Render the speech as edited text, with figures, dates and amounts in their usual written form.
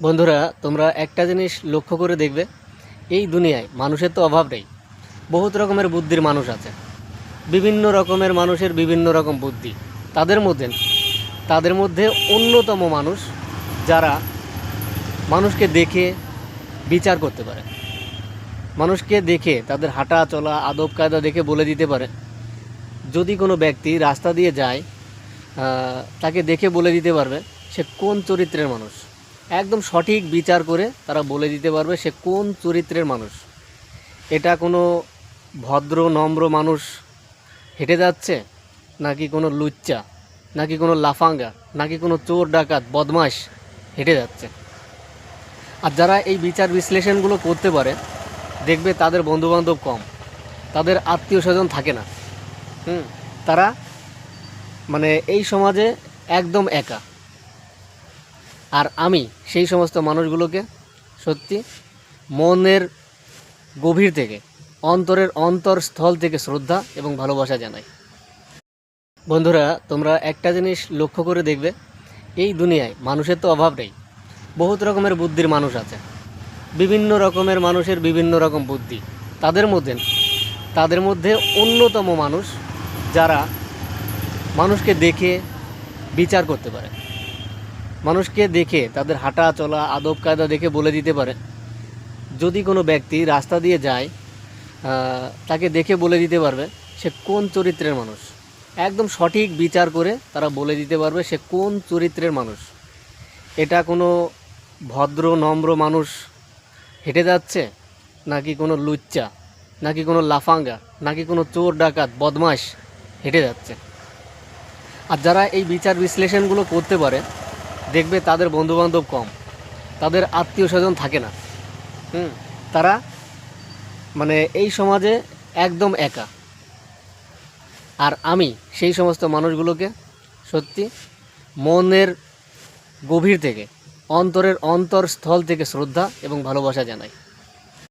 বন্ধুরা, তোমরা একটা জিনিস লক্ষ্য করে দেখবে, এই দুনিয়ায় মানুষের তো অভাব নেই। বহুত রকমের বুদ্ধির মানুষ আছে, বিভিন্ন রকমের মানুষের বিভিন্ন রকম বুদ্ধি। তাদের মধ্যে অন্যতম মানুষ যারা মানুষকে দেখে বিচার করতে পারে, মানুষকে দেখে তাদের হাঁটা চলা আদব কায়দা দেখে বলে দিতে পারে। যদি কোনো ব্যক্তি রাস্তা দিয়ে যায়, তাকে দেখে বলে দিতে পারবে সে কোন চরিত্রের মানুষ। একদম সঠিক বিচার করে তারা বলে দিতে পারবে সে কোন চরিত্রের মানুষ। এটা কোনো ভদ্র নম্র মানুষ হেঁটে যাচ্ছে, নাকি কোনো লুচ্চা, নাকি কোনো লাফাঙ্গা, নাকি কোনো চোর ডাকাত বদমাশ হেঁটে যাচ্ছে। আর যারা এই বিচার বিশ্লেষণগুলো করতে পারে, দেখবে তাদের বন্ধুবান্ধব কম, তাদের আত্মীয় স্বজন থাকে না। তারা এই সমাজে একদম একা। আর আমি সেই সমস্ত মানুষগুলোকে সত্যি মনের গভীর থেকে, অন্তরের অন্তরস্থল থেকে শ্রদ্ধা এবং ভালোবাসা জানাই। বন্ধুরা, তোমরা একটা জিনিস লক্ষ্য করে দেখবে, এই দুনিয়ায় মানুষের তো অভাব নেই। বহুত রকমের বুদ্ধির মানুষ আছে, বিভিন্ন রকমের মানুষের বিভিন্ন রকম বুদ্ধি। তাদের মধ্যে অন্যতম মানুষ যারা মানুষকে দেখে বিচার করতে পারে, মানুষকে দেখে তাদের হাঁটা চলা আদব কায়দা দেখে বলে দিতে পারে। যদি কোনো ব্যক্তি রাস্তা দিয়ে যায়, তাকে দেখে বলে দিতে পারবে সে কোন চরিত্রের মানুষ। একদম সঠিক বিচার করে তারা বলে দিতে পারবে সে কোন চরিত্রের মানুষ। এটা কোনো ভদ্র নম্র মানুষ হেঁটে যাচ্ছে, নাকি কোনো লুচ্চা, নাকি কোনো লাফাঙ্গা, নাকি কোনো চোর ডাকাত বদমাশ হেঁটে যাচ্ছে। আর যারা এই বিচার বিশ্লেষণগুলো করতে পারে, দেখবে তাদের বন্ধুবান্ধব কম, তাদের আত্মীয় স্বজন থাকে না। তারা এই সমাজে একদম একা। আর আমি সেই সমস্ত মানুষগুলোকে সত্যি মনের গভীর থেকে, অন্তরের অন্তরস্থল থেকে শ্রদ্ধা এবং ভালোবাসা জানাই।